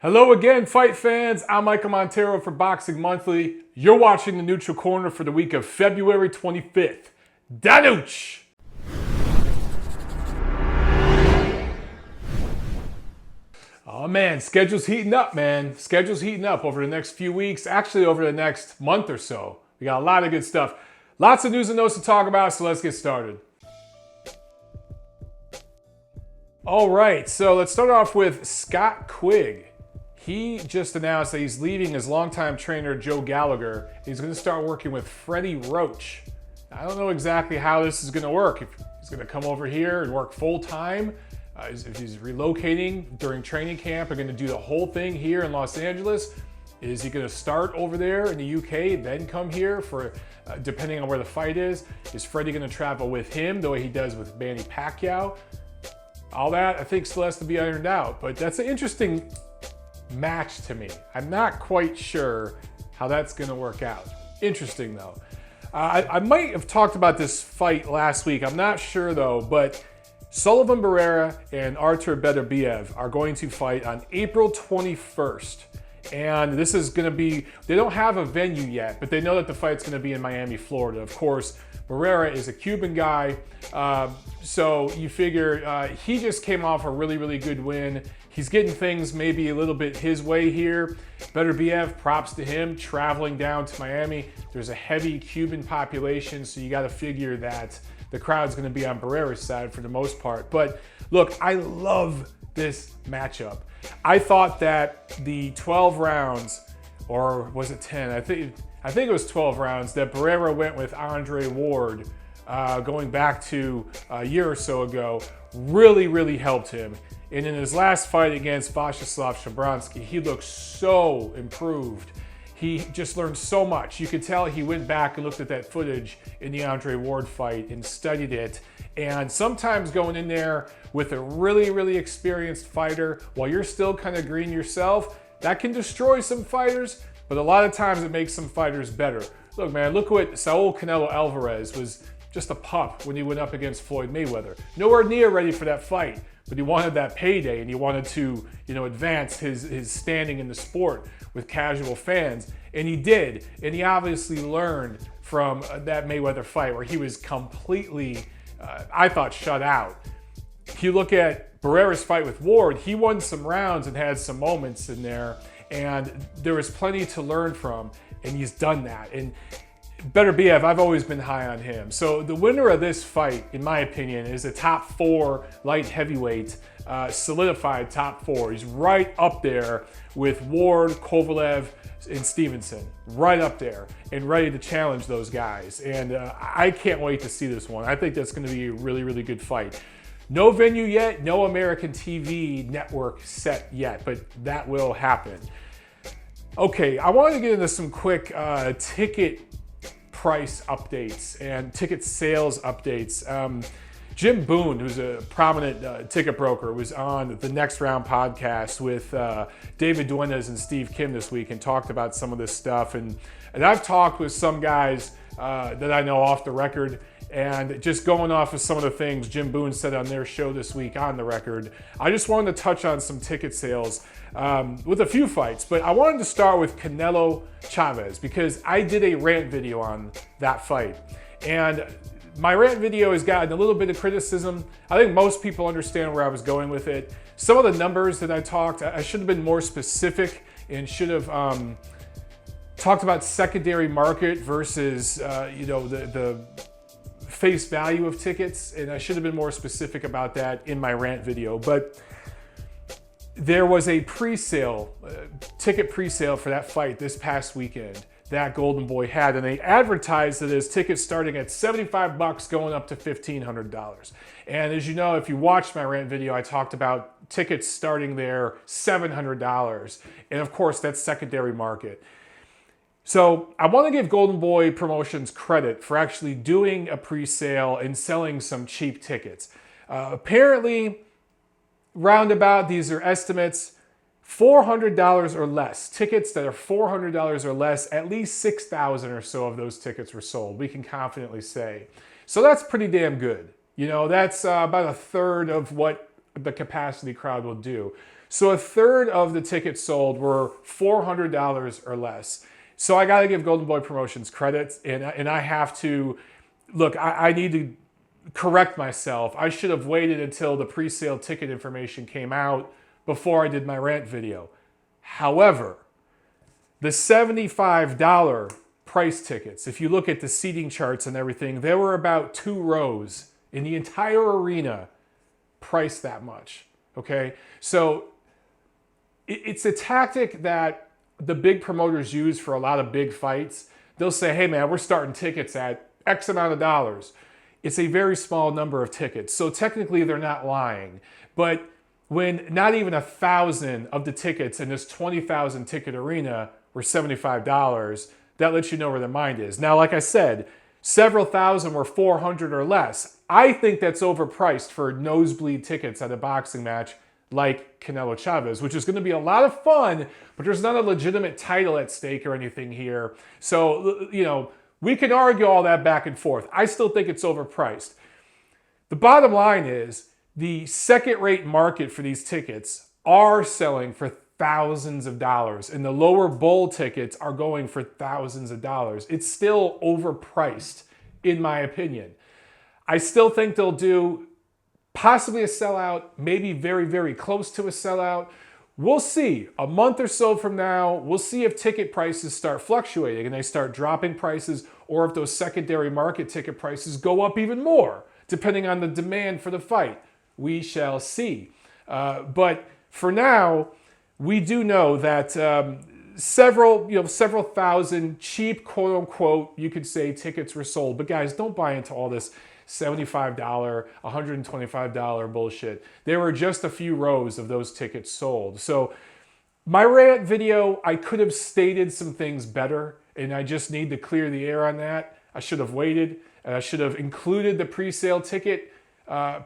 Hello again, fight fans. I'm Michael Montero for Boxing Monthly. You're watching the Neutral Corner for the week of February 25th. Danuch! Oh man, schedule's heating up, man. Schedule's heating up over the next few weeks, actually over the next month or so. We got a lot of good stuff. Lots of news and notes to talk about, so let's get started. All right, so let's start off with Scott Quigg. He just announced that he's leaving his longtime trainer, Joe Gallagher. He's going to start working with Freddie Roach. I don't know exactly how this is going to work. If he's going to come over here and work full-time, if he's relocating during training camp and going to do the whole thing here in Los Angeles. Is he going to start over there in the UK, then come here for, depending on where the fight is? Is Freddie going to travel with him the way he does with Manny Pacquiao? All that, I think, still has to be ironed out. But that's an interesting match to me. I'm not quite sure how that's going to work out. Interesting though. I might have talked about this fight last week. I'm not sure though, but Sullivan Barrera and Artur Beterbiev are going to fight on April 21st. And this is going to be, they don't have a venue yet, but they know that the fight's going to be in Miami, Florida. Of course, Barrera is a Cuban guy, so you figure he just came off a really, really good win. He's getting things maybe a little bit his way here. Beterbiev, props to him, traveling down to Miami. There's a heavy Cuban population, so you got to figure that the crowd's going to be on Barrera's side for the most part. But look, I love this matchup. I thought that the 12 rounds, or was it 10? I think it was 12 rounds that Barrera went with Andre Ward going back to a year or so ago, really, really helped him. And in his last fight against Vyacheslav Shabransky, he looked so improved. He just learned so much. You could tell he went back and looked at that footage in the Andre Ward fight and studied it. And sometimes going in there with a really, really experienced fighter while you're still kind of green yourself, that can destroy some fighters, but a lot of times it makes some fighters better. Look, man, look what Saul Canelo Alvarez was, just a pup when he went up against Floyd Mayweather. Nowhere near ready for that fight, but he wanted that payday and he wanted to, advance his standing in the sport with casual fans, and he did. And he obviously learned from that Mayweather fight where he was completely, I thought, shut out. If you look at Barrera's fight with Ward, he won some rounds and had some moments in there, and there was plenty to learn from, and he's done that. And Beterbiev, I've always been high on him. So the winner of this fight, in my opinion, is a top 4 light heavyweight, solidified top 4. He's right up there with Ward, Kovalev, and Stevenson. Right up there and ready to challenge those guys. And I can't wait to see this one. I think that's going to be a really, really good fight. No venue yet, no American TV network set yet, but that will happen. Okay, I wanted to get into some quick ticket price updates and ticket sales updates. Jim Boone, who's a prominent ticket broker, was on the Next Round podcast with David Duenas and Steve Kim this week and talked about some of this stuff. And I've talked with some guys that I know off the record, and just going off of some of the things Jim Boone said on their show this week on the record, I just wanted to touch on some ticket sales with a few fights. But I wanted to start with Canelo-Chavez because I did a rant video on that fight. And my rant video has gotten a little bit of criticism. I think most people understand where I was going with it. Some of the numbers that I talked, I should have been more specific and should have talked about secondary market versus the face value of tickets, and I should have been more specific about that in my rant video. But there was a pre-sale, ticket pre-sale for that fight this past weekend that Golden Boy had, and they advertised it as tickets starting at $75 going up to $1,500. And as you know, if you watched my rant video, I talked about tickets starting there $700, and of course that's secondary market. So I want to give Golden Boy Promotions credit for actually doing a pre-sale and selling some cheap tickets. Apparently, roundabout, these are estimates, $400 or less. Tickets that are $400 or less, at least 6,000 or so of those tickets were sold, we can confidently say. So that's pretty damn good. That's about a third of what the capacity crowd will do. So a third of the tickets sold were $400 or less. So I got to give Golden Boy Promotions credit, and I have to, look, I need to correct myself. I should have waited until the pre-sale ticket information came out before I did my rant video. However, the $75 price tickets, if you look at the seating charts and everything, there were about 2 rows in the entire arena priced that much, okay? So it's a tactic that the big promoters use for a lot of big fights. They'll say, hey man, we're starting tickets at X amount of dollars. It's a very small number of tickets. So technically they're not lying. But when not even 1,000 of the tickets in this 20,000 ticket arena were $75, that lets you know where their mind is. Now, like I said, several thousand were 400 or less. I think that's overpriced for nosebleed tickets at a boxing match like Canelo-Chavez, which is going to be a lot of fun, but there's not a legitimate title at stake or anything here. So, you know, we can argue all that back and forth. I still think it's overpriced. The bottom line is the second-rate market for these tickets are selling for thousands of dollars, and the lower bowl tickets are going for thousands of dollars. It's still overpriced, in my opinion. I still think they'll do possibly a sellout, maybe very, very close to a sellout. We'll see. A month or so from now, we'll see if ticket prices start fluctuating and they start dropping prices, or if those secondary market ticket prices go up even more, depending on the demand for the fight. We shall see. But for now, we do know that several thousand cheap, quote unquote, you could say, tickets were sold. But guys, don't buy into all this $75, $125 bullshit. There were just a few rows of those tickets sold. So my rant video, I could have stated some things better, and I just need to clear the air on that. I should have waited, and I should have included the pre-sale ticket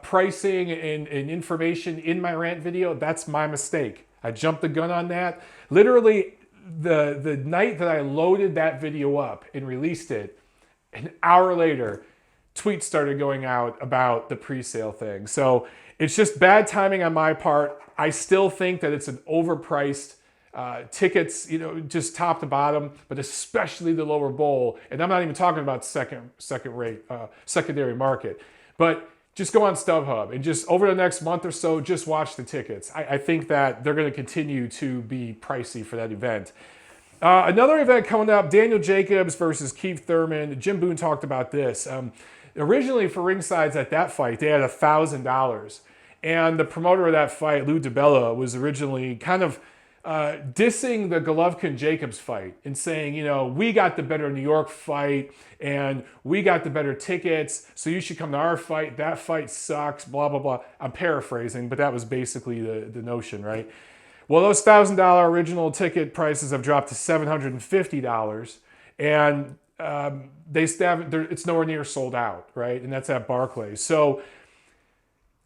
pricing and information in my rant video. That's my mistake. I jumped the gun on that. Literally, the night that I loaded that video up and released it, an hour later, tweets started going out about the pre-sale thing. So it's just bad timing on my part. I still think that it's an overpriced tickets, you know, just top to bottom, but especially the lower bowl. And I'm not even talking about secondary market. But just go on StubHub and just over the next month or so, just watch the tickets. I think that they're going to continue to be pricey for that event. Another event coming up, Daniel Jacobs versus Keith Thurman. Jim Boone talked about this. Originally for ringsides at that fight, they had $1,000. And the promoter of that fight, Lou DiBella, was originally kind of dissing the Golovkin-Jacobs fight and saying, you know, we got the better New York fight and we got the better tickets, so you should come to our fight. That fight sucks, blah, blah, blah. I'm paraphrasing, but that was basically the notion, right? Well, those $1,000 original ticket prices have dropped to $750, and it's nowhere near sold out, right? And that's at Barclays. So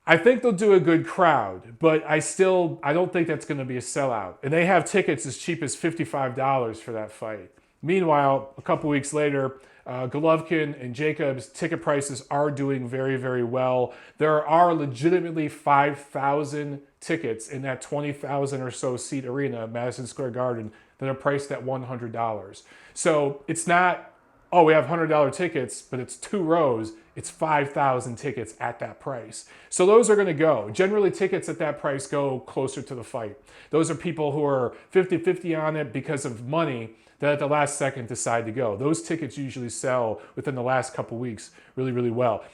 I think they'll do a good crowd, but I don't think that's going to be a sellout. And they have tickets as cheap as $55 for that fight. Meanwhile, a couple weeks later, Golovkin and Jacobs ticket prices are doing very, very well. There are legitimately 5,000 tickets in that 20,000 or so seat arena at Madison Square Garden that are priced at $100. So it's not, oh, we have $100 tickets, but it's 2 rows. It's 5,000 tickets at that price. So those are going to go. Generally, tickets at that price go closer to the fight. Those are people who are 50-50 on it because of money that at the last second decide to go. Those tickets usually sell within the last couple weeks really, really well.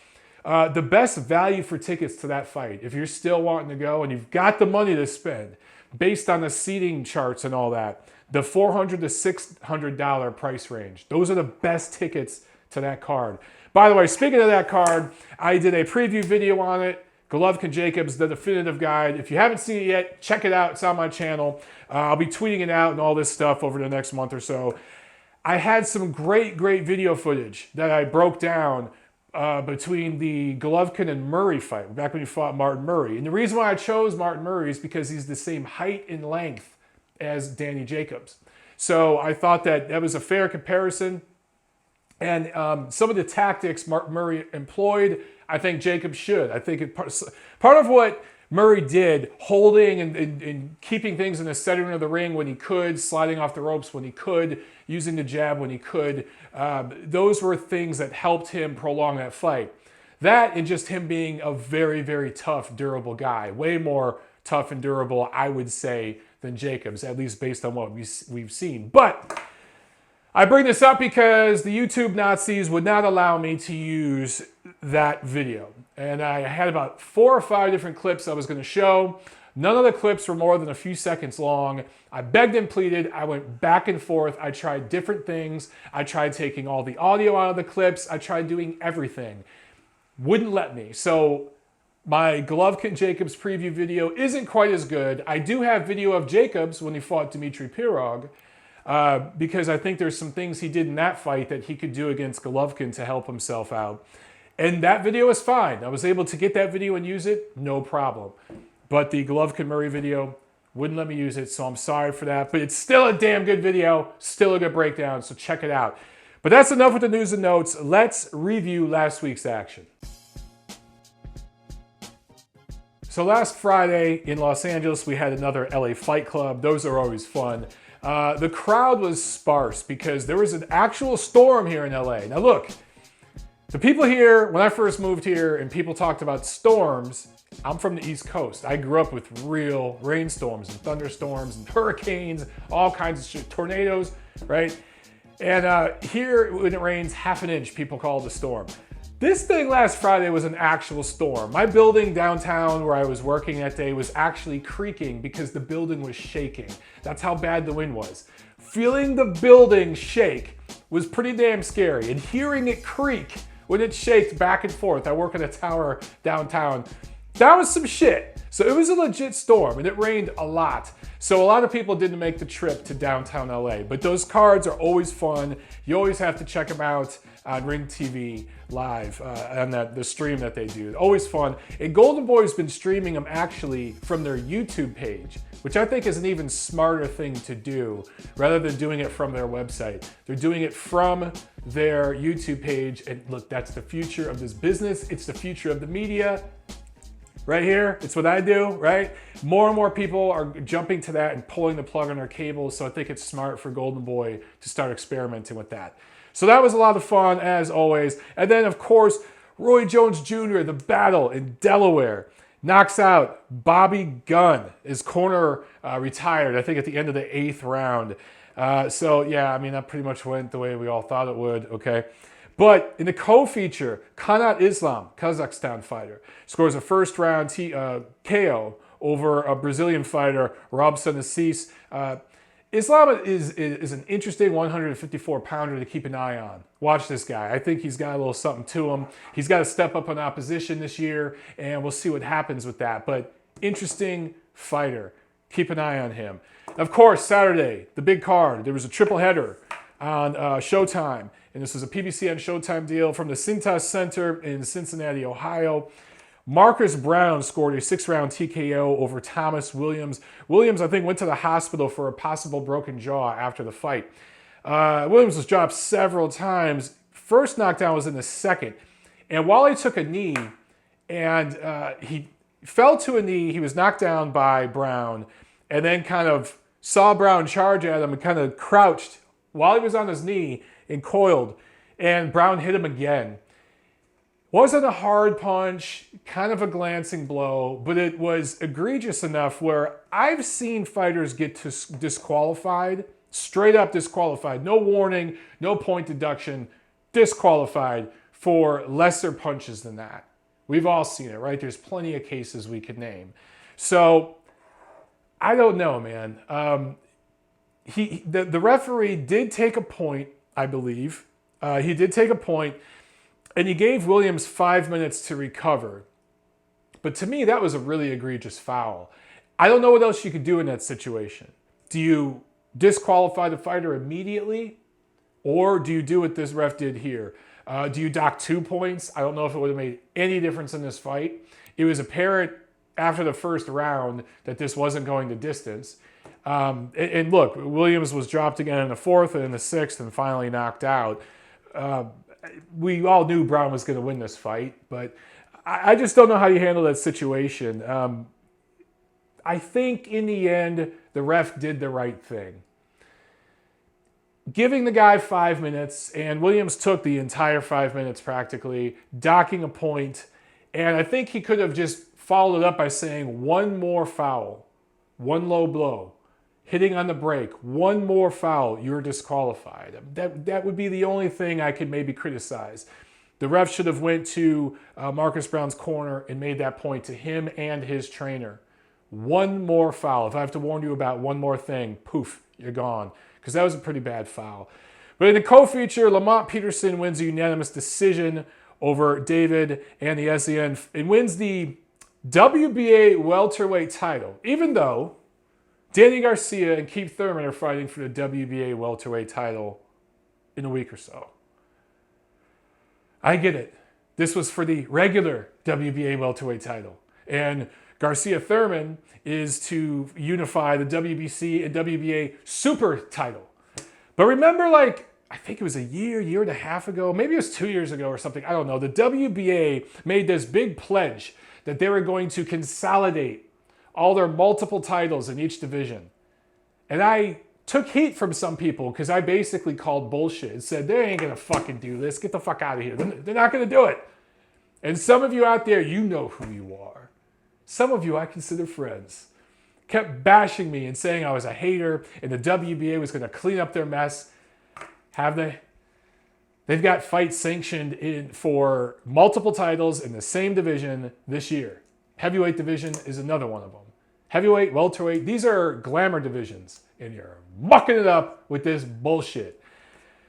The best value for tickets to that fight, if you're still wanting to go and you've got the money to spend, based on the seating charts and all that, the $400 to $600 price range. Those are the best tickets to that card. By the way, speaking of that card, I did a preview video on it. Golovkin-Jacobs, the definitive guide. If you haven't seen it yet, check it out. It's on my channel. I'll be tweeting it out and all this stuff over the next month or so. I had some great video footage that I broke down between the Golovkin and Murray fight, back when he fought Martin Murray. And the reason why I chose Martin Murray is because he's the same height and length as Danny Jacobs. So I thought that was a fair comparison. And some of the tactics Martin Murray employed, I think Jacobs should. I think part of what Murray did, holding and keeping things in the center of the ring when he could, sliding off the ropes when he could, using the jab when he could. Those were things that helped him prolong that fight. That and just him being a very, very tough, durable guy. Way more tough and durable, I would say, than Jacobs, at least based on what we've seen. But I bring this up because the YouTube Nazis would not allow me to use that video. And I had about 4 or 5 different clips I was going to show. None of the clips were more than a few seconds long. I begged and pleaded. I went back and forth. I tried different things. I tried taking all the audio out of the clips. I tried doing everything. Wouldn't let me. So my Golovkin-Jacobs preview video isn't quite as good. I do have video of Jacobs when he fought Dmitry Pirog, because I think there's some things he did in that fight that he could do against Golovkin to help himself out. And that video is fine. I was able to get that video and use it, no problem. But the Golovkin-Murray video wouldn't let me use it, so I'm sorry for that. But it's still a damn good video, still a good breakdown, so check it out. But that's enough with the news and notes. Let's review last week's action. So last Friday in Los Angeles, we had another LA Fight Club. Those are always fun. The crowd was sparse because there was an actual storm here in LA. Now look, the people here, when I first moved here and people talked about storms, I'm from the East Coast. I grew up with real rainstorms and thunderstorms and hurricanes, all kinds of shit, tornadoes, right? And here, when it rains half an inch, people call it a storm. This thing last Friday was an actual storm. My building downtown where I was working that day was actually creaking because the building was shaking. That's how bad the wind was. Feeling the building shake was pretty damn scary. And hearing it creak when it shaked back and forth, I work in a tower downtown, that was some shit. So it was a legit storm and it rained a lot. So a lot of people didn't make the trip to downtown LA, but those cards are always fun. You always have to check them out on Ring TV live, on the stream that they do. Always fun. And Golden Boy's been streaming them actually from their YouTube page, which I think is an even smarter thing to do rather than doing it from their website. They're doing it from their YouTube page. And look, that's the future of this business. It's the future of the media. Right here, it's what I do, right? More and more people are jumping to that and pulling the plug on their cables, so I think it's smart for Golden Boy to start experimenting with that. So that was a lot of fun, as always. And then, of course, Roy Jones Jr., the battle in Delaware, knocks out Bobby Gunn. His corner retired, I think, at the end of the 8th round. So, yeah, I mean, that pretty much went the way we all thought it would, okay? But in the co-feature, Kanat Islam, Kazakhstan fighter, scores a first-round KO over a Brazilian fighter, Robson Assis. Islam is an interesting 154-pounder to keep an eye on. Watch this guy. I think he's got a little something to him. He's got to step up on opposition this year, and we'll see what happens with that. But interesting fighter. Keep an eye on him. Of course, Saturday, the big card. There was a triple header on Showtime. And this was a PBC and Showtime deal from the Cintas Center in Cincinnati, Ohio. Marcus Browne scored a 6-round TKO over Thomas Williams. Williams, I think, went to the hospital for a possible broken jaw after the fight. Williams was dropped several times. First knockdown was in the second. And while he took a knee, and he fell to a knee, he was knocked down by Browne, and then kind of saw Browne charge at him and kind of crouched while he was on his knee and coiled, and Browne hit him again. Wasn't a hard punch, kind of a glancing blow, but it was egregious enough where I've seen fighters get disqualified, straight up disqualified, no warning, no point deduction, disqualified for lesser punches than that. We've all seen it, right? There's plenty of cases we could name. So, I don't know, man. The referee did take a point, I believe. He did take a point, and he gave Williams 5 minutes to recover. But to me, that was a really egregious foul. I don't know what else you could do in that situation. Do you disqualify the fighter immediately? Or do you do what this ref did here? Do you dock 2 points? I don't know if it would have made any difference in this fight. It was apparent after the first round that this wasn't going the distance. And look, Williams was dropped again in the 4th and in the 6th and finally knocked out. We all knew Browne was going to win this fight, but I just don't know how you handle that situation. I think in the end, the ref did the right thing. Giving the guy 5 minutes, and Williams took the entire 5 minutes practically, docking a point, and I think he could have just followed it up by saying one more foul, one low blow, hitting on the break, one more foul, you're disqualified. That would be the only thing I could maybe criticize. The ref should have went to Marcus Browne's corner and made that point to him and his trainer. One more foul. If I have to warn you about one more thing, poof, you're gone. Because that was a pretty bad foul. But in the co-feature, Lamont Peterson wins a unanimous decision over David and the SEN and wins the WBA welterweight title, even though Danny Garcia and Keith Thurman are fighting for the WBA welterweight title in a week or so. I get it. This was for the regular WBA welterweight title. And Garcia Thurman is to unify the WBC and WBA super title. But remember, like, I think it was a year and a half ago, maybe it was 2 years ago or something, I don't know. The WBA made this big pledge that they were going to consolidate all their multiple titles in each division. And I took heat from some people because I basically called bullshit and said, they ain't going to fucking do this. Get the fuck out of here. They're not going to do it. And some of you out there, you know who you are. Some of you I consider friends. Kept bashing me and saying I was a hater and the WBA was going to clean up their mess. Have they? They've got fights sanctioned in for multiple titles in the same division this year. Heavyweight division is another one of them. Heavyweight, welterweight, these are glamour divisions. And you're mucking it up with this bullshit.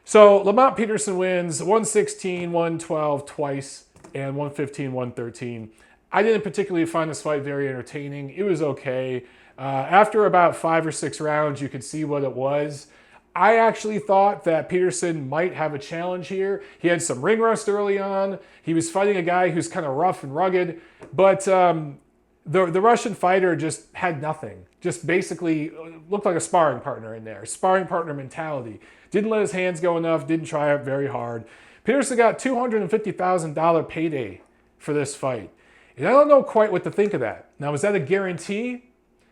So Lamont Peterson wins 116, 112 twice, and 115, 113. I didn't particularly find this fight very entertaining. It was okay. After about 5 or 6 rounds, you could see what it was. I actually thought that Peterson might have a challenge here. He had some ring rust early on. He was fighting a guy who's kind of rough and rugged. But the Russian fighter just had nothing. Just basically looked like a sparring partner in there. Sparring partner mentality. Didn't let his hands go enough. Didn't try it very hard. Peterson got $250,000 payday for this fight. And I don't know quite what to think of that. Now, is that a guarantee?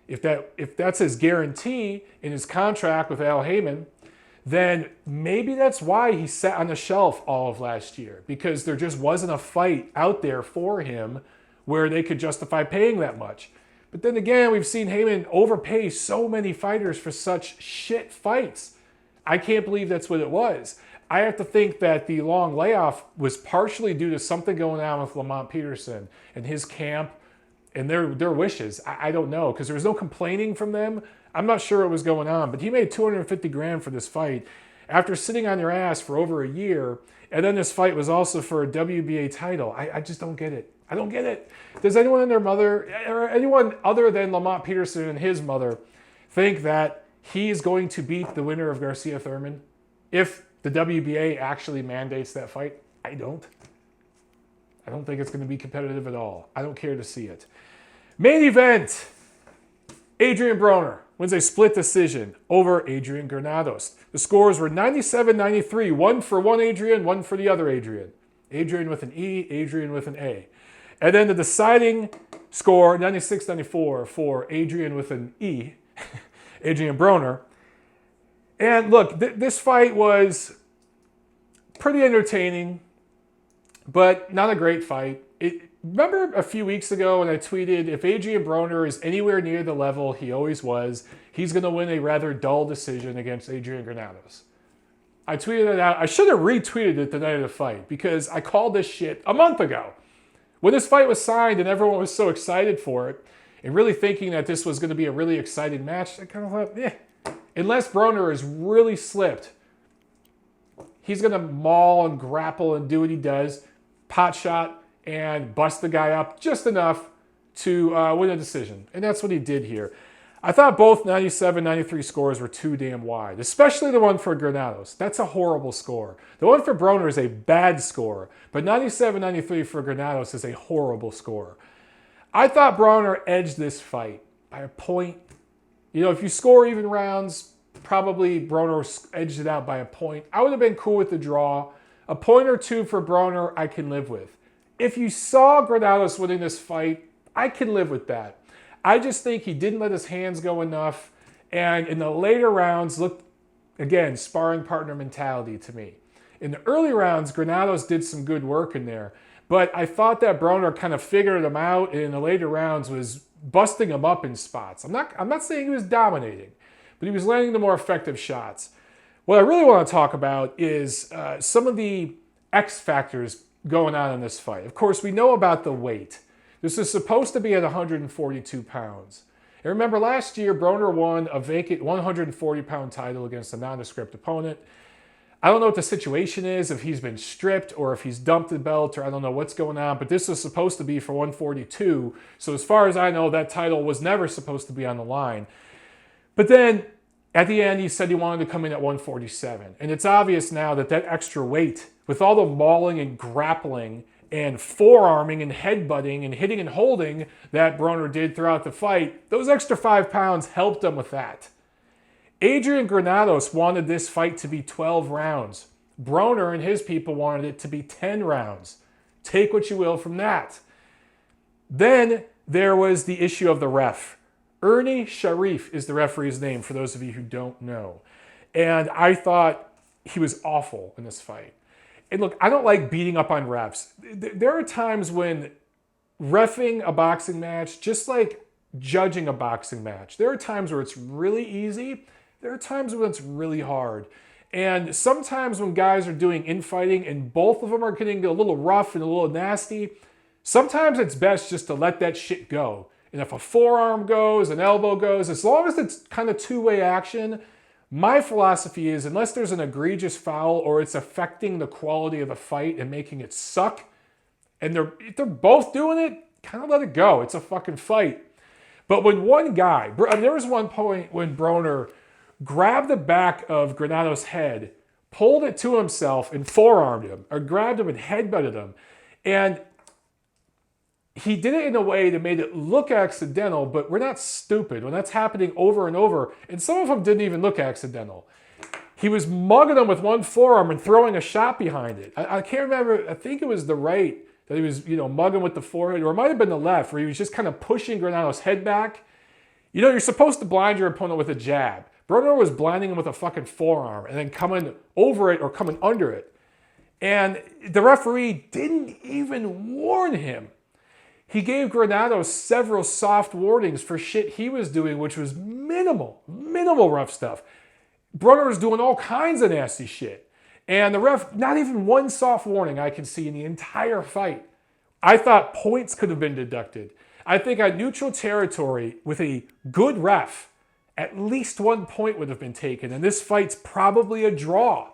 If that's his guarantee in his contract with Al Haymon, then maybe that's why he sat on the shelf all of last year, because there just wasn't a fight out there for him where they could justify paying that much. But then again, we've seen Haymon overpay so many fighters for such shit fights. I can't believe that's what it was. I have to think that the long layoff was partially due to something going on with Lamont Peterson and his camp and their wishes. I don't know, because there was no complaining from them. I'm not sure what was going on, but he made $250,000 for this fight after sitting on your ass for over a year. And then this fight was also for a WBA title. I just don't get it. I don't get it. Does anyone and their mother, or anyone other than Lamont Peterson and his mother, think that he's going to beat the winner of Garcia Thurman if the WBA actually mandates that fight? I don't. I don't think it's going to be competitive at all. I don't care to see it. Main event. Adrien Broner wins a split decision over Adrien Granados. The scores were 97-93. One for one Adrien, one for the other Adrien. Adrien with an E, Adrien with an A. And then the deciding score, 96-94 for Adrien with an E, Adrien Broner. And look, this fight was pretty entertaining, but not a great fight. Remember a few weeks ago when I tweeted, if Adrien Broner is anywhere near the level he always was, he's going to win a rather dull decision against Adrien Granados. I tweeted it out. I should have retweeted it the night of the fight because I called this shit a month ago. When this fight was signed and everyone was so excited for it and really thinking that this was going to be a really exciting match, I kind of thought, unless Broner is really slipped, he's going to maul and grapple and do what he does, pot shot and bust the guy up just enough to win a decision. And that's what he did here. I thought both 97-93 scores were too damn wide, especially the one for Granados. That's a horrible score. The one for Broner is a bad score, but 97-93 for Granados is a horrible score. I thought Broner edged this fight by a point. You know, if you score even rounds, probably Broner edged it out by a point. I would have been cool with the draw. A point or two for Broner, I can live with. If you saw Granados winning this fight, I can live with that. I just think he didn't let his hands go enough. And in the later rounds, look, again, sparring partner mentality to me. In the early rounds, Granados did some good work in there. But I thought that Broner kind of figured him out, and in the later rounds was busting him up in spots. I'm not saying he was dominating, but he was landing the more effective shots. What I really want to talk about is some of the X factors going on in this fight. Of course, we know about the weight. This is supposed to be at 142 pounds. And remember, last year, Broner won a vacant 140-pound title against a nondescript opponent. I don't know what the situation is, if he's been stripped or if he's dumped the belt, or I don't know what's going on, but this was supposed to be for 142. So as far as I know, that title was never supposed to be on the line. But then at the end, he said he wanted to come in at 147. And it's obvious now that that extra weight, with all the mauling and grappling and forearming and headbutting and hitting and holding that Broner did throughout the fight, those extra 5 pounds helped him with that. Adrien Granados wanted this fight to be 12 rounds. Broner and his people wanted it to be 10 rounds. Take what you will from that. Then there was the issue of the ref. Ernie Sharif is the referee's name, for those of you who don't know. And I thought he was awful in this fight. And look, I don't like beating up on refs. There are times when reffing a boxing match, just like judging a boxing match, there are times where it's really easy. There are times when it's really hard. And sometimes when guys are doing infighting and both of them are getting a little rough and a little nasty, sometimes it's best just to let that shit go. And if a forearm goes, an elbow goes, as long as it's kind of two-way action, my philosophy is unless there's an egregious foul or it's affecting the quality of the fight and making it suck, and if they're both doing it, kind of let it go. It's a fucking fight. But when one guy, there was one point when Broner grabbed the back of Granados' head, pulled it to himself and forearmed him, or grabbed him and headbutted him. And he did it in a way that made it look accidental, but we're not stupid when that's happening over and over. And some of them didn't even look accidental. He was mugging him with one forearm and throwing a shot behind it. I can't remember, I think it was the right that he was, mugging with the forehead, or it might have been the left, where he was just kind of pushing Granados' head back. You're supposed to blind your opponent with a jab. Broner was blinding him with a fucking forearm and then coming over it or coming under it. And the referee didn't even warn him. He gave Granados several soft warnings for shit he was doing, which was minimal rough stuff. Broner was doing all kinds of nasty shit. And the ref, not even one soft warning I can see in the entire fight. I thought points could have been deducted. I think on neutral territory with a good ref, at least 1 point would have been taken. And this fight's probably a draw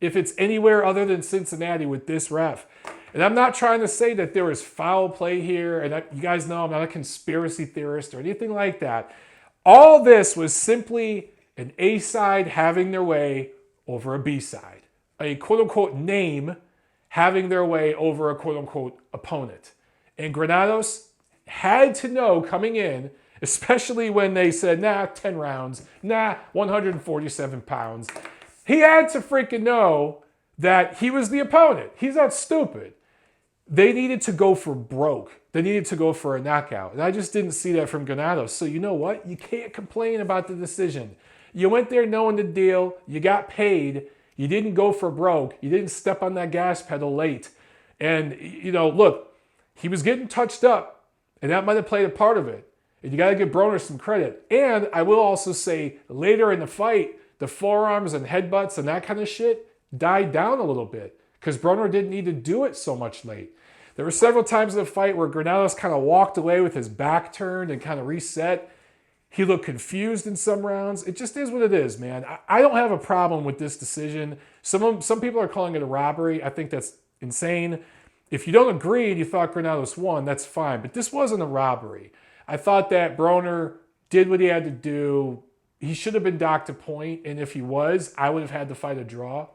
if it's anywhere other than Cincinnati with this ref. And I'm not trying to say that there was foul play here. And you guys know I'm not a conspiracy theorist or anything like that. All this was simply an A side having their way over a B side. A quote-unquote name having their way over a quote-unquote opponent. And Granados had to know coming in, especially when they said, 10 rounds, 147 pounds. He had to freaking know that he was the opponent. He's not stupid. They needed to go for broke. They needed to go for a knockout. And I just didn't see that from Granados. So you know what? You can't complain about the decision. You went there knowing the deal. You got paid. You didn't go for broke. You didn't step on that gas pedal late. And, look, he was getting touched up. And that might have played a part of it. And you got to give Broner some credit. And I will also say later in the fight, the forearms and headbutts and that kind of shit died down a little bit because Broner didn't need to do it so much late. There were several times in the fight where Granados kind of walked away with his back turned and kind of reset. He looked confused in some rounds. It just is what it is, man. I don't have a problem with this decision. Some people are calling it a robbery. I think that's insane. If you don't agree and you thought Granados won, that's fine. But this wasn't a robbery. I thought that Broner did what he had to do. He should have been docked a point, and if he was, I would have had to fight a draw.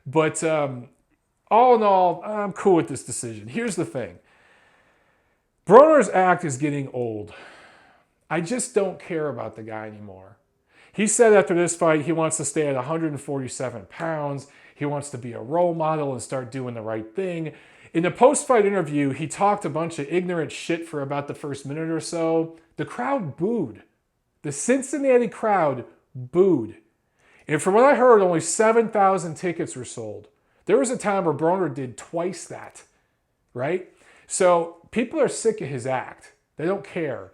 But all in all, I'm cool with this decision. Here's the thing. Broner's act is getting old. I just don't care about the guy anymore. He said after this fight he wants to stay at 147 pounds. He wants to be a role model and start doing the right thing. In the post-fight interview, he talked a bunch of ignorant shit for about the first minute or so. The crowd booed. The Cincinnati crowd booed. And from what I heard, only 7,000 tickets were sold. There was a time where Broner did twice that, right? So people are sick of his act. They don't care.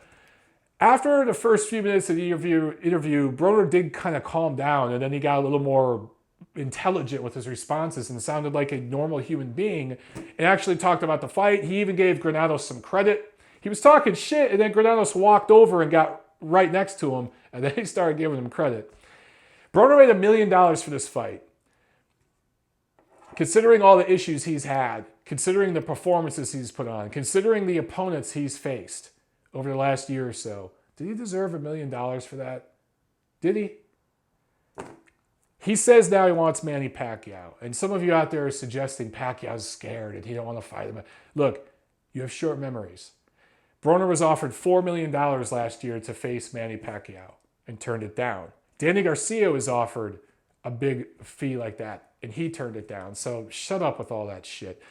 After the first few minutes of the interview, Broner did kind of calm down, and then he got a little more intelligent with his responses and sounded like a normal human being and actually talked about the fight. He even gave Granados some credit. He was talking shit, and then Granados walked over and got right next to him, and then he started giving him credit. Broner made $1 million for this fight. Considering all the issues he's had, considering the performances he's put on, considering the opponents he's faced over the last year or so, did he deserve $1 million for that? Did he? He says now he wants Manny Pacquiao. And some of you out there are suggesting Pacquiao's scared and he don't want to fight him. Look, you have short memories. Broner was offered $4 million last year to face Manny Pacquiao and turned it down. Danny Garcia was offered a big fee like that and he turned it down. So shut up with all that shit.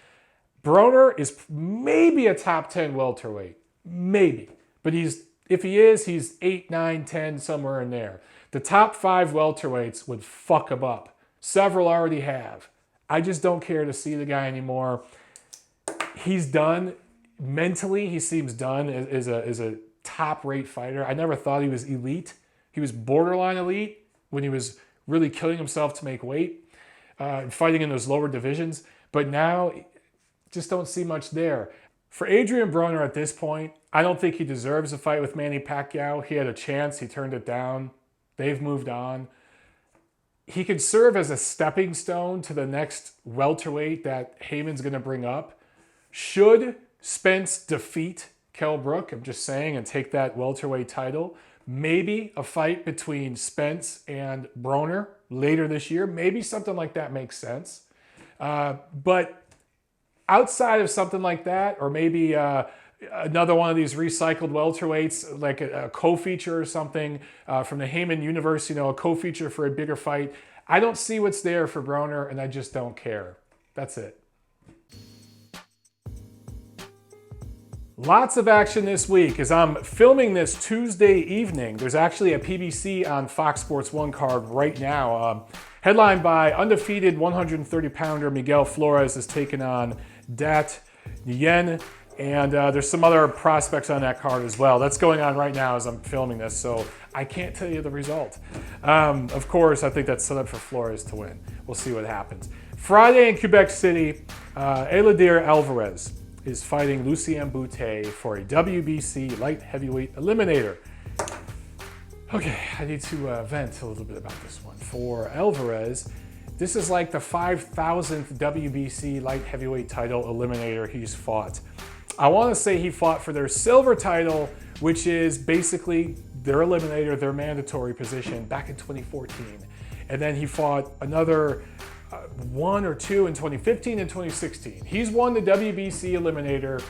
Broner is maybe a top 10 welterweight. Maybe. But if he is, he's 8, 9, 10, somewhere in there. The top 5 welterweights would fuck him up. Several already have. I just don't care to see the guy anymore. He's done. Mentally, he seems done as a top-rate fighter. I never thought he was elite. He was borderline elite when he was really killing himself to make weight and fighting in those lower divisions. But now, just don't see much there. For Adrien Broner at this point, I don't think he deserves a fight with Manny Pacquiao. He had a chance. He turned it down. They've moved on. He could serve as a stepping stone to the next welterweight that Heyman's going to bring up. Should Spence defeat Kell Brook, I'm just saying, and take that welterweight title, maybe a fight between Spence and Broner later this year. Maybe something like that makes sense. But outside of something like that, or maybe another one of these recycled welterweights, like a co-feature or something from the Heyman universe, a co-feature for a bigger fight, I don't see what's there for Broner, and I just don't care. That's it. Lots of action this week. As I'm filming this Tuesday evening, there's actually a PBC on Fox Sports 1 card right now. Headlined by undefeated 130-pounder Miguel Flores is taking on Dat Nguyen. And there's some other prospects on that card as well. That's going on right now as I'm filming this, so I can't tell you the result. Of course, I think that's set up for Flores to win. We'll see what happens. Friday in Quebec City, Eleider Alvarez is fighting Lucien Boutet for a WBC light heavyweight eliminator. Okay, I need to vent a little bit about this one. For Alvarez, this is like the 5,000th WBC light heavyweight title eliminator he's fought. I want to say he fought for their silver title, which is basically their eliminator, their mandatory position, back in 2014. And then he fought another 1 or 2 in 2015 and 2016. He's won the WBC eliminator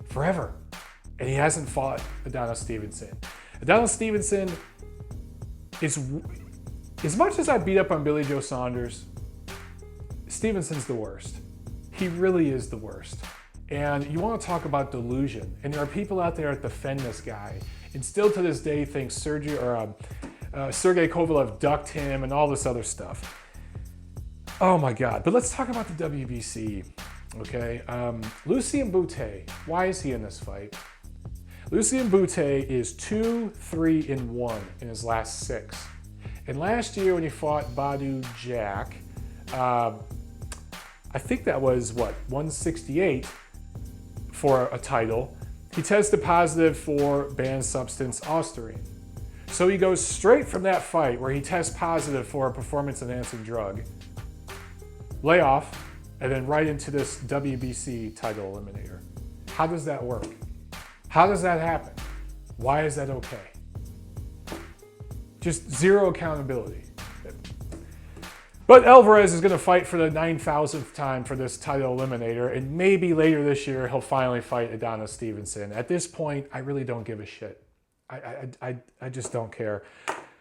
forever, and he hasn't fought Adonis Stevenson. Adonis Stevenson is, as much as I beat up on Billy Joe Saunders, Stevenson's the worst. He really is the worst. And you want to talk about delusion. And there are people out there that defend this guy and still to this day think Sergey Kovalev ducked him and all this other stuff. Oh my God. But let's talk about the WBC, okay? Lucien Boutet, why is he in this fight? Lucien Boutet is 2-3-1 in his last 6. And last year when he fought Badu Jack, I think that was, 168 for a title. He tested positive for banned substance ostarine. So he goes straight from that fight where he tests positive for a performance-enhancing drug, layoff, and then right into this WBC title eliminator. How does that work? How does that happen? Why is that okay? Just zero accountability. But Alvarez is going to fight for the 9,000th time for this title eliminator, and maybe later this year he'll finally fight Adonis Stevenson. At this point, I really don't give a shit. I just don't care.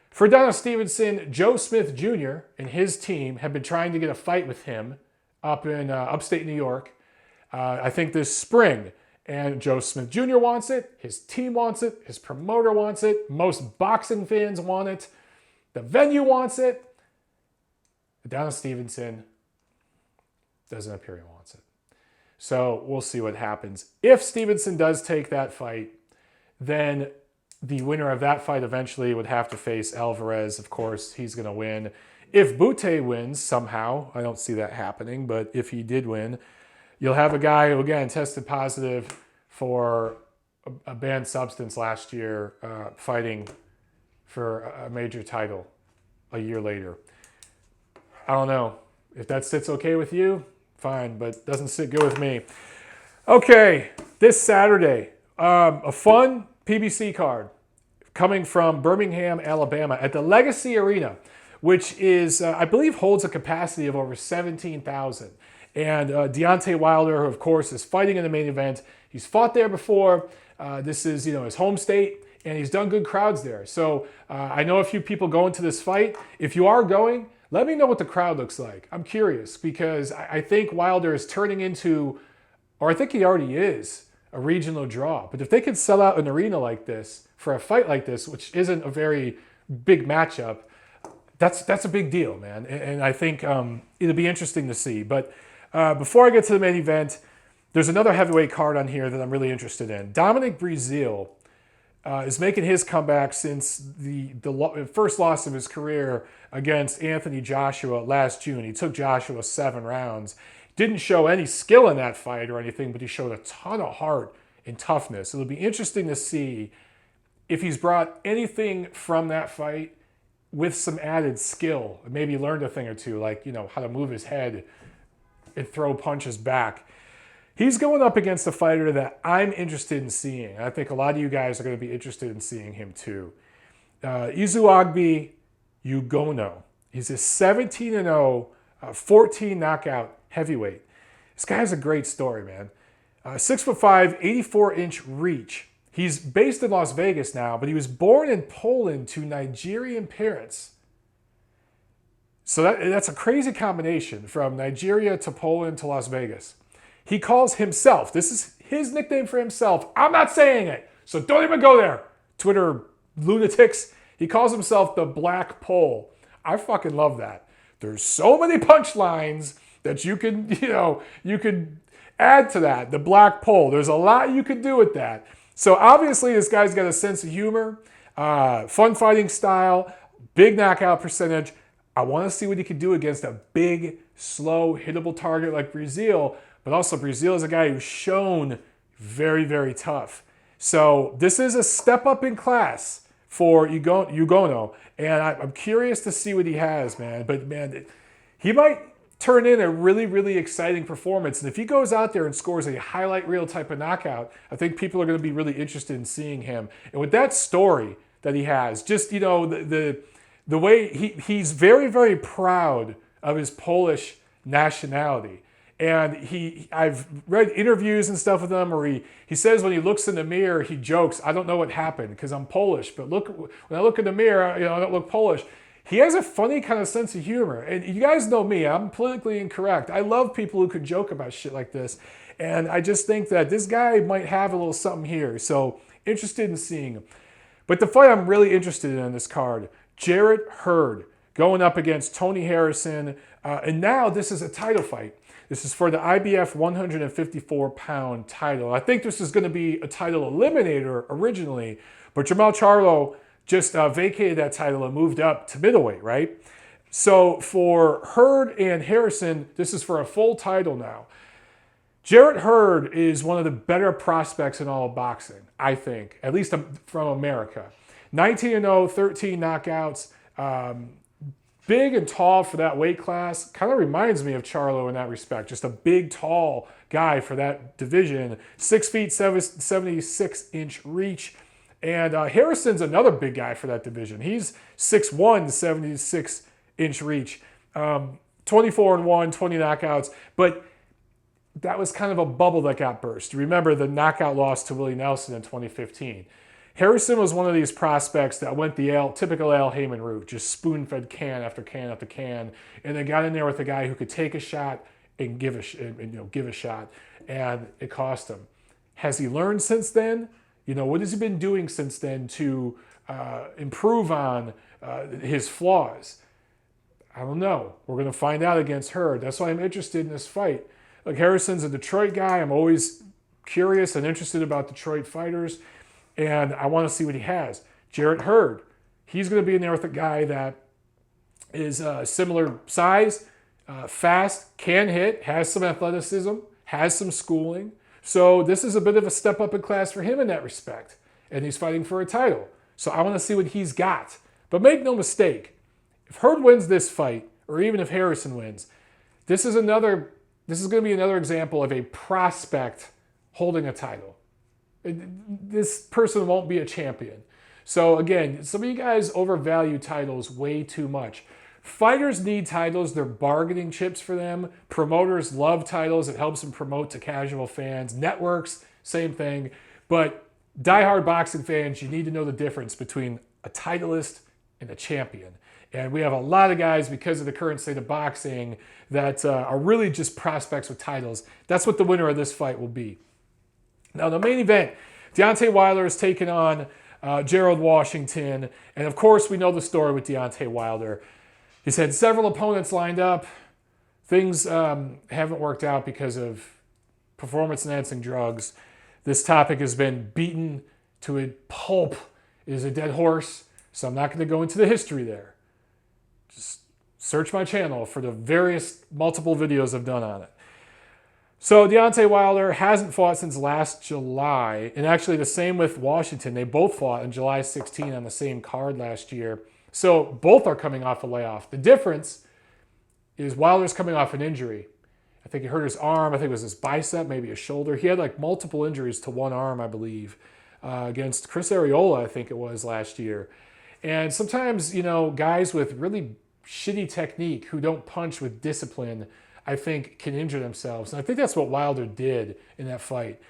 For Adonis Stevenson, Joe Smith Jr. and his team have been trying to get a fight with him up in upstate New York, I think this spring. And Joe Smith Jr. wants it. His team wants it. His promoter wants it. Most boxing fans want it. The venue wants it. Adonis Stevenson doesn't appear he wants it. So we'll see what happens. If Stevenson does take that fight, then the winner of that fight eventually would have to face Alvarez. Of course, he's going to win. If Bute wins somehow, I don't see that happening, but if he did win, you'll have a guy who, again, tested positive for a banned substance last year, fighting for a major title a year later. I don't know. If that sits okay with you, fine, but doesn't sit good with me. Okay, this Saturday, a fun PBC card coming from Birmingham, Alabama at the Legacy Arena, which is, I believe, holds a capacity of over 17,000. And Deontay Wilder, who of course is fighting in the main event, he's fought there before. This is, his home state, and he's done good crowds there. So I know a few people going to this fight. If you are going, let me know what the crowd looks like. I'm curious because I think Wilder is turning into, or I think he already is, a regional draw. But if they could sell out an arena like this for a fight like this, which isn't a very big matchup, that's a big deal, man. And I think it'll be interesting to see. But before I get to the main event, there's another heavyweight card on here that I'm really interested in. Dominick Breazeale is making his comeback since the first loss of his career against Anthony Joshua last June. He took Joshua 7 rounds. Didn't show any skill in that fight or anything, but he showed a ton of heart and toughness. It'll be interesting to see if he's brought anything from that fight with some added skill. Maybe learned a thing or two, like, how to move his head and throw punches back. He's going up against a fighter that I'm interested in seeing. I think a lot of you guys are going to be interested in seeing him too. Izuagbe Ugonoh. He's a 17-0, 14 knockout heavyweight. This guy has a great story, man. 6'5", 84-inch reach. He's based in Las Vegas now, but he was born in Poland to Nigerian parents. So that's a crazy combination, from Nigeria to Poland to Las Vegas. He calls himself, this is his nickname for himself. I'm not saying it, so don't even go there, Twitter lunatics. He calls himself the Black Pole. I fucking love that. There's so many punchlines that you could add to that, the Black Pole. There's a lot you could do with that. So obviously this guy's got a sense of humor, fun fighting style, big knockout percentage. I want to see what he can do against a big, slow, hittable target like Breazeale, but also Breazeale is a guy who's shown very, very tough. So this is a step up in class for Ugonoh, and I'm curious to see what he has, man. But man, he might turn in a really, really exciting performance. And if he goes out there and scores a highlight reel type of knockout, I think people are going to be really interested in seeing him. And with that story that he has, just, the way he's very, very proud of his Polish nationality. And I've read interviews and stuff with him where he says when he looks in the mirror, he jokes, I don't know what happened because I'm Polish, but when I look in the mirror, I don't look Polish. He has a funny kind of sense of humor. And you guys know me, I'm politically incorrect. I love people who can joke about shit like this. And I just think that this guy might have a little something here. So interested in seeing him. But the fight I'm really interested in this card, Jarret Hurd going up against Tony Harrison. And now this is a title fight. This is for the IBF 154-pound title. I think this is going to be a title eliminator originally, but Jamal Charlo just vacated that title and moved up to middleweight, right? So for Hurd and Harrison, this is for a full title now. Jarret Hurd is one of the better prospects in all of boxing, I think, at least from America. 19-0, 13 knockouts. Big and tall for that weight class. Kind of reminds me of Charlo in that respect. Just a big, tall guy for that division. 6 feet, 76-inch reach. And Harrison's another big guy for that division. He's 6'1", 76-inch reach. 24-1, 20 knockouts. But that was kind of a bubble that got burst. Remember the knockout loss to Willie Nelson in 2015. Harrison was one of these prospects that went the typical Al Heyman route, just spoon-fed can after can after can, and they got in there with a guy who could take a shot and give a shot, and it cost him. Has he learned since then? You know, what has he been doing since then to improve on his flaws? I don't know. We're going to find out against Hurd. That's why I'm interested in this fight. Like, Harrison's a Detroit guy. I'm always curious and interested about Detroit fighters, and I want to see what he has. Jarret Hurd, he's going to be in there with a guy that is similar size, fast, can hit, has some athleticism, has some schooling. So this is a bit of a step up in class for him in that respect. And he's fighting for a title. So I want to see what he's got. But make no mistake, if Hurd wins this fight, or even if Harrison wins, this is going to be another example of a prospect holding a title. This person won't be a champion. So again, some of you guys overvalue titles way too much. Fighters need titles. They're bargaining chips for them. Promoters love titles. It helps them promote to casual fans. Networks, same thing. But diehard boxing fans, you need to know the difference between a titleist and a champion. And we have a lot of guys, because of the current state of boxing, that are really just prospects with titles. That's what the winner of this fight will be. Now, the main event, Deontay Wilder is taking on Gerald Washington. And of course, we know the story with Deontay Wilder. He's had several opponents lined up. Things haven't worked out because of performance-enhancing drugs. This topic has been beaten to a pulp. It is a dead horse, so I'm not going to go into the history there. Just search my channel for the various multiple videos I've done on it. So Deontay Wilder hasn't fought since last July, and actually the same with Washington. They both fought on July 16 on the same card last year. So both are coming off a layoff. The difference is Wilder's coming off an injury. I think he hurt his arm. I think it was his bicep, maybe his shoulder. He had like multiple injuries to one arm, I believe, against Chris Arreola, I think it was last year. And sometimes, you know, guys with really shitty technique who don't punch with discipline, I think, can injure themselves. And I think that's what Wilder did in that fight.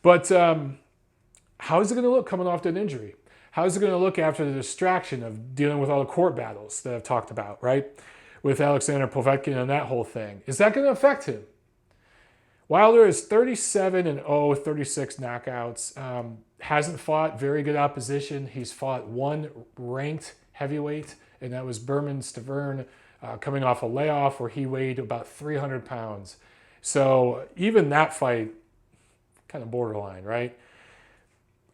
But how is it going to look coming off that injury? How is it going to look after the distraction of dealing with all the court battles that I've talked about, right? With Alexander Povetkin and that whole thing. Is that going to affect him? Wilder is 37-0, 36 knockouts. Hasn't fought very good opposition. He's fought one ranked heavyweight, and that was Berman Stavern, coming off a layoff where he weighed about 300 pounds. So even that fight, kind of borderline, right?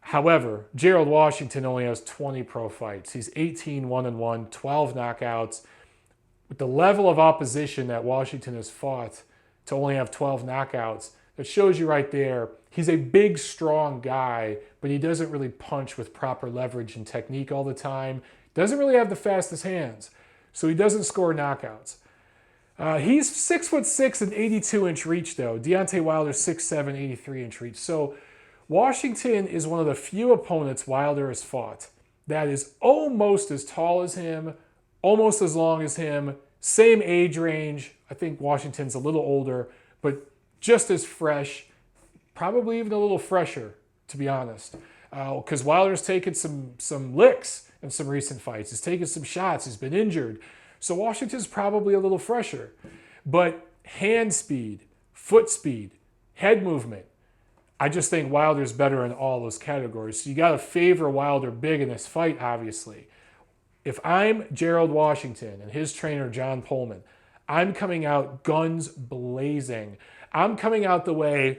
However, Gerald Washington only has 20 pro fights. He's 18-1-1, 12 knockouts. With the level of opposition that Washington has fought to only have 12 knockouts, that shows you right there, he's a big, strong guy, but he doesn't really punch with proper leverage and technique all the time. Doesn't really have the fastest hands, so he doesn't score knockouts. He's 6'6" and 82-inch reach, though. Deontay Wilder's 6'7", 83-inch reach. So Washington is one of the few opponents Wilder has fought that is almost as tall as him, almost as long as him, same age range. I think Washington's a little older, but just as fresh, probably even a little fresher, to be honest. Because Wilder's taken some licks in some recent fights. He's taken some shots. He's been injured. So Washington's probably a little fresher. But hand speed, foot speed, head movement, I just think Wilder's better in all those categories. So you got to favor Wilder big in this fight, obviously. If I'm Gerald Washington and his trainer, John Pullman, I'm coming out guns blazing. I'm coming out the way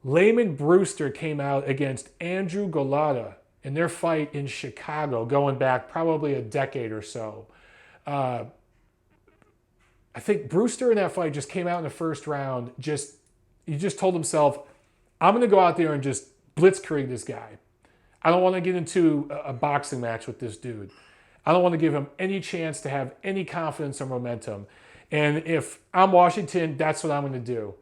Lamont Brewster came out against Andrew Golota in their fight in Chicago, going back probably a decade or so. I think Brewster in that fight just came out in the first round. He just told himself, I'm going to go out there and just blitzkrieg this guy. I don't want to get into a boxing match with this dude. I don't want to give him any chance to have any confidence or momentum. And if I'm Washington, that's what I'm going to do.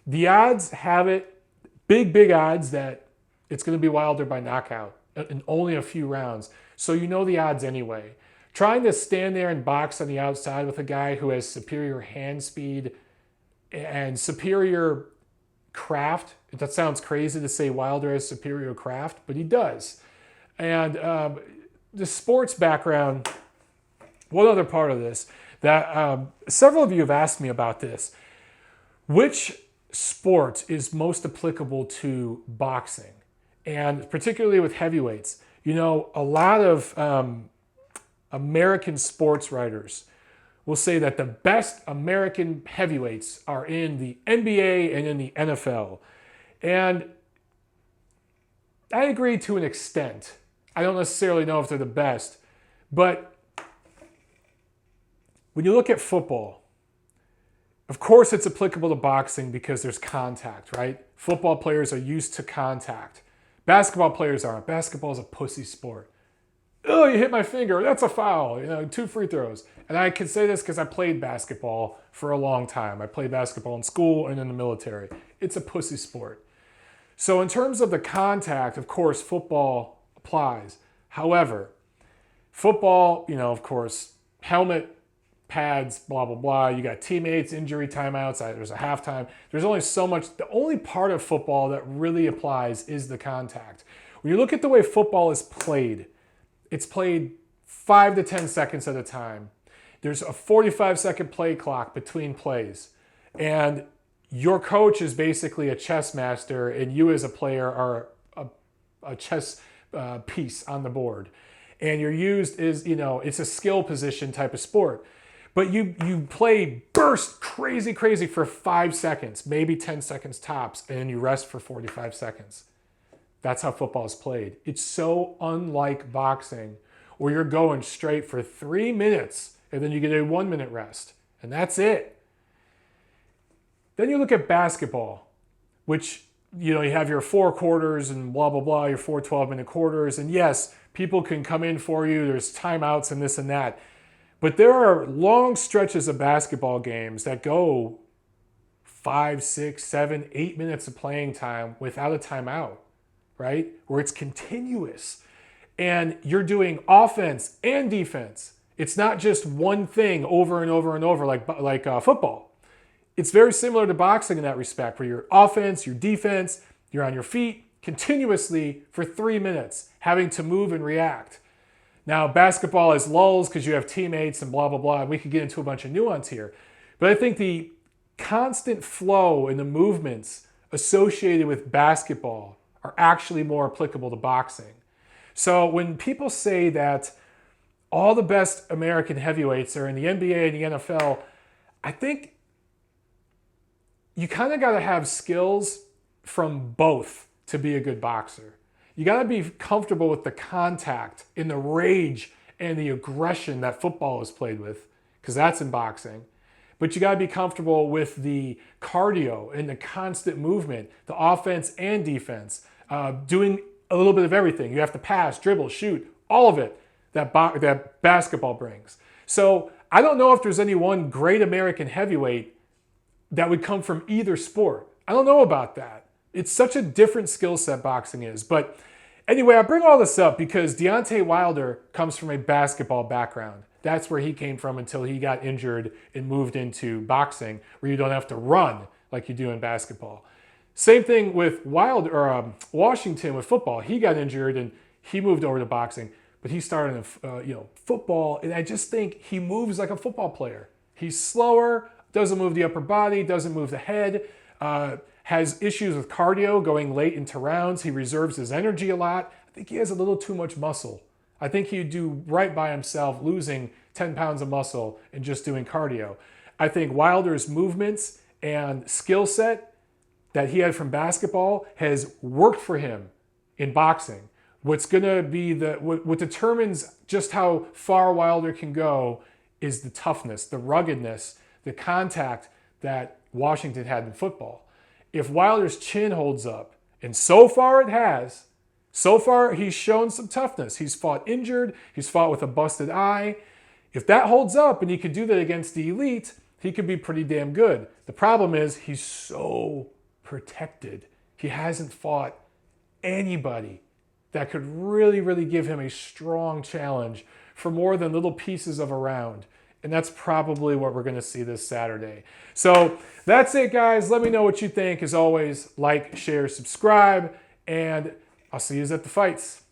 The odds have it, big odds, that it's going to be Wilder by knockout in only a few rounds. So you know the odds anyway. Trying to stand there and box on the outside with a guy who has superior hand speed and superior craft. That sounds crazy to say Wilder has superior craft, but he does. And the sports background, one other part of this, that several of you have asked me about this. Which sport is most applicable to boxing, and particularly with heavyweights. You know, a lot of American sports writers will say that the best American heavyweights are in the NBA and in the NFL. And I agree to an extent. I don't necessarily know if they're the best, but when you look at football, of course it's applicable to boxing because there's contact, right? Football players are used to contact. Basketball players aren't. Basketball is a pussy sport. Oh, you hit my finger. That's a foul. You know, 2 free throws. And I can say this because I played basketball for a long time. I played basketball in school and in the military. It's a pussy sport. So in terms of the contact, of course, football applies. However, football, you know, of course, helmet, pads, blah, blah, blah. You got teammates, injury timeouts. There's a halftime. There's only so much. The only part of football that really applies is the contact. When you look at the way football is played, it's played 5 to 10 seconds at a time. There's a 45-second play clock between plays. And your coach is basically a chess master, and you as a player are a chess piece on the board. And you're used as, you know, it's a skill position type of sport. But you play burst crazy for 5 seconds, maybe 10 seconds tops, and then you rest for 45 seconds. That's how football is played. It's so unlike boxing, where you're going straight for 3 minutes, and then you get a 1-minute rest, and that's it. Then you look at basketball, which, you know, you have your 4 quarters and blah, blah, blah, your 4 12-minute quarters. And yes, people can come in for you. There's timeouts and this and that. But there are long stretches of basketball games that go 5, 6, 7, 8 minutes of playing time without a timeout, right? Where it's continuous. And you're doing offense and defense. It's not just one thing over and over and over like football. It's very similar to boxing in that respect, where your offense, your defense, you're on your feet continuously for 3 minutes, having to move and react. Now, basketball is lulls because you have teammates and blah, blah, blah. And we could get into a bunch of nuance here. But I think the constant flow and the movements associated with basketball are actually more applicable to boxing. So when people say that all the best American heavyweights are in the NBA and the NFL, I think you kind of got to have skills from both to be a good boxer. You got to be comfortable with the contact and the rage and the aggression that football is played with, because that's in boxing. But you got to be comfortable with the cardio and the constant movement, the offense and defense, doing a little bit of everything. You have to pass, dribble, shoot, all of it that basketball brings. So I don't know if there's any one great American heavyweight that would come from either sport. I don't know about that. It's such a different skill set boxing is. But anyway, I bring all this up because Deontay Wilder comes from a basketball background. That's where he came from until he got injured and moved into boxing, where you don't have to run like you do in basketball. Same thing with Washington with football. He got injured and he moved over to boxing, but he started in football, and I just think he moves like a football player. He's slower, doesn't move the upper body, doesn't move the head, has issues with cardio going late into rounds. He reserves his energy a lot. I think he has a little too much muscle. I think he'd do right by himself losing 10 pounds of muscle and just doing cardio. I think Wilder's movements and skill set that he had from basketball has worked for him in boxing. What's going to be what determines just how far Wilder can go is the toughness, the ruggedness, the contact that Washington had in football. If Wilder's chin holds up, and so far it has, so far he's shown some toughness. He's fought injured, he's fought with a busted eye. If that holds up and he could do that against the elite, he could be pretty damn good. The problem is he's so protected. He hasn't fought anybody that could really, really give him a strong challenge for more than little pieces of a round. And that's probably what we're going to see this Saturday. So that's it, guys. Let me know what you think. As always, like, share, subscribe, and I'll see you at the fights.